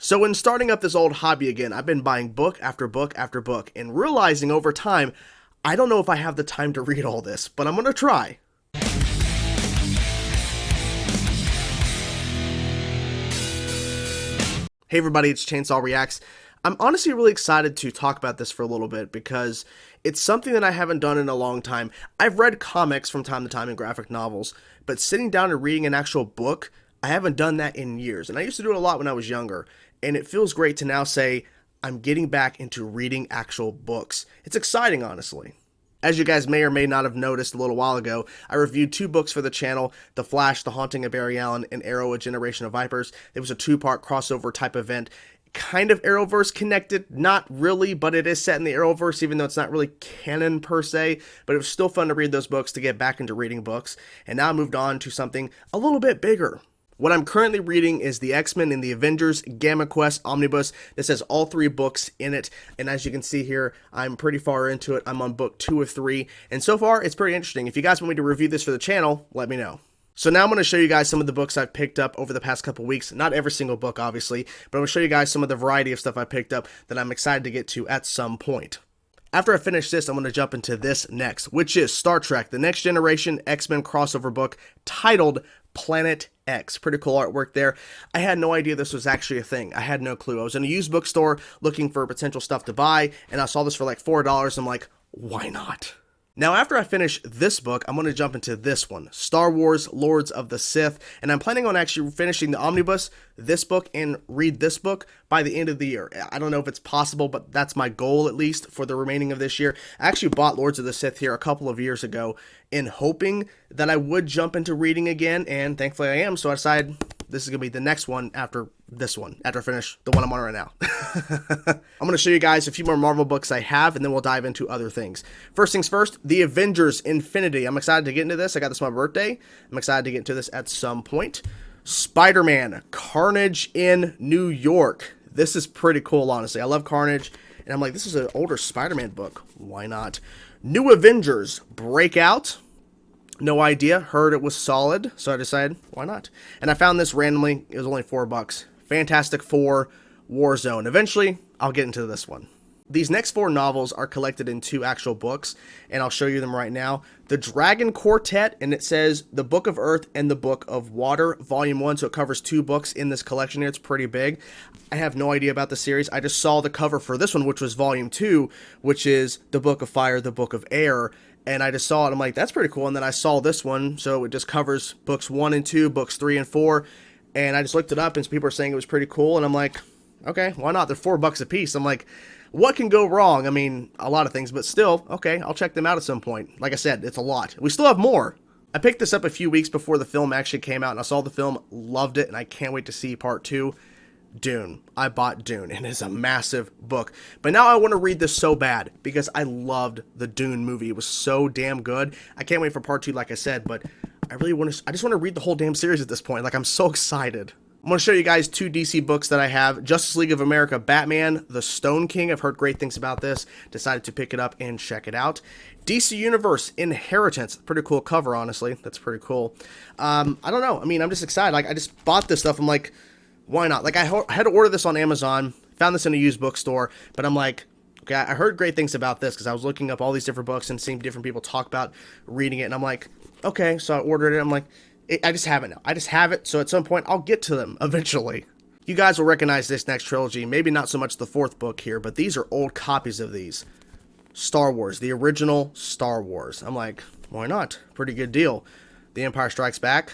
So when starting up this old hobby again, I've been buying book after book after book and realizing over time, I don't know if I have the time to read all this, but I'm going to try. Hey everybody, it's Chainsaw Reacts. I'm honestly really excited to talk about this for a little bit because it's something that I haven't done in a long time. I've read comics from time to time and graphic novels, but sitting down and reading an actual book, I haven't done that in years. And I used to do it a lot when I was younger, and it feels great to now say I'm getting back into reading actual books. It's exciting, honestly. As you guys may or may not have noticed a little while ago, I reviewed 2 books for the channel, The Flash, The Haunting of Barry Allen, and Arrow, A Generation of Vipers. It was a 2-part crossover type event, kind of Arrowverse connected, not really, but it is set in the Arrowverse, even though it's not really canon per se, but it was still fun to read those books to get back into reading books, and now I moved on to something a little bit bigger. What I'm currently reading is the X-Men and the Avengers Gamma Quest Omnibus. This has all 3 books in it, and as you can see here, I'm pretty far into it. I'm on book 2 of 3, and so far, it's pretty interesting. If you guys want me to review this for the channel, let me know. So now I'm going to show you guys some of the books I've picked up over the past couple weeks. Not every single book, obviously, but I'm going to show you guys some of the variety of stuff I picked up that I'm excited to get to at some point. After I finish this, I'm going to jump into this next, which is Star Trek, The Next Generation X-Men crossover book titled Planet X. Pretty cool artwork there. I had no idea this was actually a thing. I had no clue. I was in a used bookstore looking for potential stuff to buy, and I saw this for like $4. I'm like, why not? Now, after I finish this book, I'm going to jump into this one, Star Wars Lords of the Sith, and I'm planning on actually finishing the omnibus, this book, and read this book by the end of the year. I don't know if it's possible, but that's my goal, at least, for the remaining of this year. I actually bought Lords of the Sith here a couple of years ago in hoping that I would jump into reading again, and thankfully I am, so I decided this is going to be the next one after this one, after I finish the one I'm on right now. I'm going to show you guys a few more Marvel books I have, and then we'll dive into other things. First things first, The Avengers Infinity. I'm excited to get into this. I got this on my birthday. I'm excited to get into this at some point. Spider-Man, Carnage in New York. This is pretty cool, honestly. I love Carnage, and I'm like, this is an older Spider-Man book. Why not? New Avengers, Breakout. No idea. Heard it was solid, so I decided, why not? And I found this randomly. It was only $4. Fantastic Four, Warzone. Eventually, I'll get into this one. These next 4 novels are collected in 2 actual books, and I'll show you them right now. The Dragon Quartet, and it says The Book of Earth and The Book of Water, Volume 1, so it covers 2 books in this collection here. It's pretty big. I have no idea about the series. I just saw the cover for this one, which was Volume 2, which is The Book of Fire, The Book of Air, and I just saw it. I'm like, that's pretty cool. And then I saw this one, so it just covers books 1 and 2, books 3 and 4. And I just looked it up, and people are saying it was pretty cool. And I'm like, okay, why not? They're $4 a piece. I'm like, what can go wrong? I mean, a lot of things, but still, okay, I'll check them out at some point. Like I said, it's a lot. We still have more. I picked this up a few weeks before the film actually came out, and I saw the film, loved it, and I can't wait to see part 2. Dune. I bought Dune, and it's a massive book. But now I want to read this so bad because I loved the Dune movie. It was so damn good. I can't wait for part 2, like I said, but I just want to read the whole damn series at this point. Like, I'm so excited. I'm going to show you guys 2 DC books that I have. Justice League of America Batman, The Stone King. I've heard great things about this. Decided to pick it up and check it out. DC Universe Inheritance. Pretty cool cover, honestly. That's pretty cool. I don't know. I mean, I'm just excited. Like, I just bought this stuff. I'm like, why not? Like, I had to order this on Amazon, found this in a used bookstore, but I'm like, okay, I heard great things about this because I was looking up all these different books and seeing different people talk about reading it, and I'm like, okay, so I ordered it. I'm like, I just have it now. I just have it, so at some point, I'll get to them eventually. You guys will recognize this next trilogy, maybe not so much the 4th book here, but these are old copies of these. Star Wars, the original Star Wars. I'm like, why not? Pretty good deal. The Empire Strikes Back,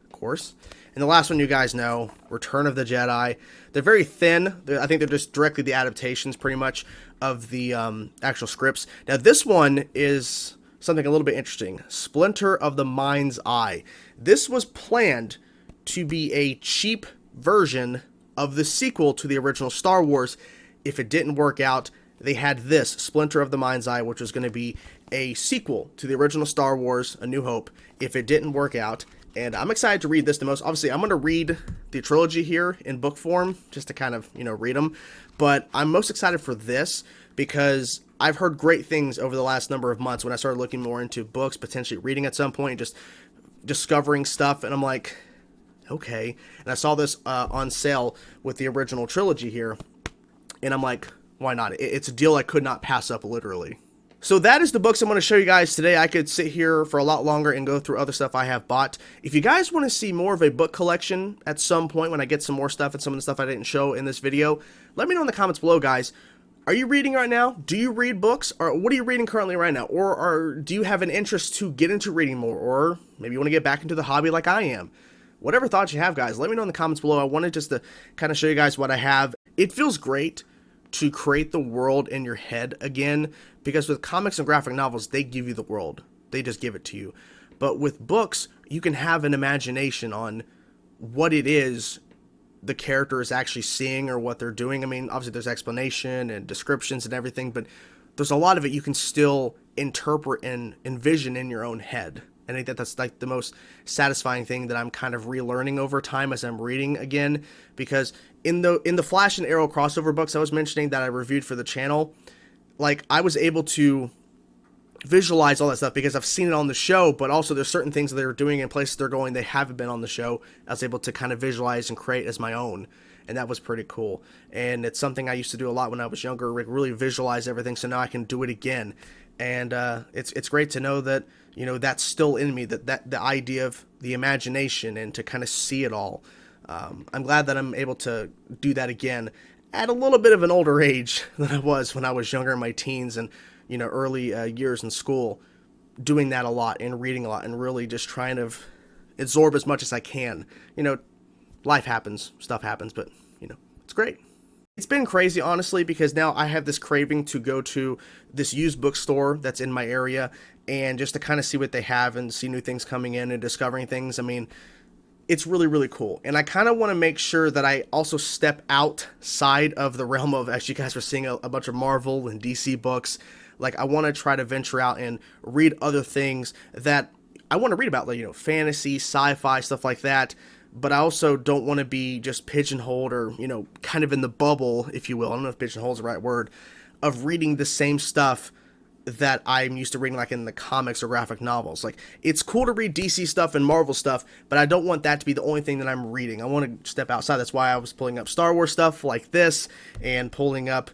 of course. And the last one you guys know, Return of the Jedi. They're very thin. I think they're just directly the adaptations, pretty much, of the actual scripts. Now, this one is something a little bit interesting. Splinter of the Mind's Eye. This was planned to be a cheap version of the sequel to the original Star Wars. If it didn't work out, they had this, Splinter of the Mind's Eye, which was going to be a sequel to the original Star Wars, A New Hope, if it didn't work out. And I'm excited to read this the most. Obviously, I'm going to read the trilogy here in book form, just to kind of, read them. But I'm most excited for this because I've heard great things over the last number of months when I started looking more into books, potentially reading at some point, just discovering stuff. And I'm like, okay. And I saw this on sale with the original trilogy here, and I'm like, why not? It's a deal I could not pass up, literally. So that is the books I'm going to show you guys today. I could sit here for a lot longer and go through other stuff I have bought. If you guys want to see more of a book collection at some point when I get some more stuff and some of the stuff I didn't show in this video, let me know in the comments below, guys. Are you reading right now? Do you read books? Or what are you reading currently right now? Or do you have an interest to get into reading more? Or maybe you want to get back into the hobby like I am? Whatever thoughts you have, guys, let me know in the comments below. I wanted just to kind of show you guys what I have. It feels great to create the world in your head again, because with comics and graphic novels, they give you the world. They just give it to you. But with books, you can have an imagination on what it is the character is actually seeing or what they're doing. I mean, obviously there's explanation and descriptions and everything, but there's a lot of it you can still interpret and envision in your own head. And I think that's like the most satisfying thing that I'm kind of relearning over time as I'm reading again, because in the Flash and Arrow crossover books I was mentioning that I reviewed for the channel, like I was able to visualize all that stuff because I've seen it on the show, but also there's certain things that they're doing in places they're going they haven't been on the show. I was able to kind of visualize and create as my own, and that was pretty cool. And it's something I used to do a lot when I was younger, really visualize everything, so now I can do it again. And it's great to know that, you know, that's still in me, that the idea of the imagination and to kind of see it all. I'm glad that I'm able to do that again at a little bit of an older age than I was when I was younger in my teens and, you know, early years in school, doing that a lot and reading a lot and really just trying to absorb as much as I can. You know, life happens, stuff happens, but, you know, it's great. It's been crazy, honestly, because now I have this craving to go to this used bookstore that's in my area and just to kind of see what they have and see new things coming in and discovering things. I mean, it's really, really cool. And I kind of want to make sure that I also step outside of the realm of, as you guys were seeing, a bunch of Marvel and DC books. Like, I want to try to venture out and read other things that I want to read about, like, you know, fantasy, sci-fi, stuff like that. But I also don't want to be just pigeonholed or, you know, kind of in the bubble, if you will. I don't know if pigeonhole is the right word, of reading the same stuff that I'm used to reading, like in the comics or graphic novels. Like, it's cool to read DC stuff and Marvel stuff, but I don't want that to be the only thing that I'm reading. I want to step outside. That's why I was pulling up Star Wars stuff like this and pulling up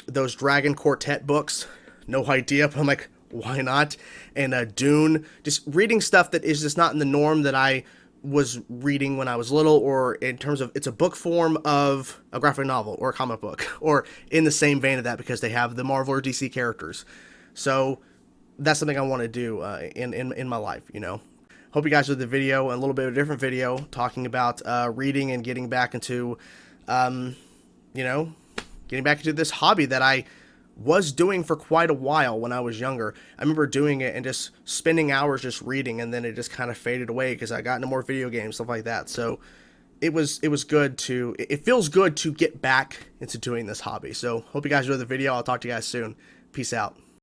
those Dragon Quartet books. No idea, but I'm like, why not? And Dune. Just reading stuff that is just not in the norm that I was reading when I was little, or in terms of it's a book form of a graphic novel or a comic book, or in the same vein of that because they have the Marvel or DC characters. So that's something I want to do in my life, you know. Hope you guys enjoyed the video, and a little bit of a different video talking about reading and getting back into, you know, getting back into this hobby that I was doing for quite a while when I was younger. I remember doing it and just spending hours just reading, and then it just kind of faded away because I got into more video games, stuff like that. So it was good to, it feels good to get back into doing this hobby. So hope you guys enjoyed the video. I'll talk to you guys soon. Peace out.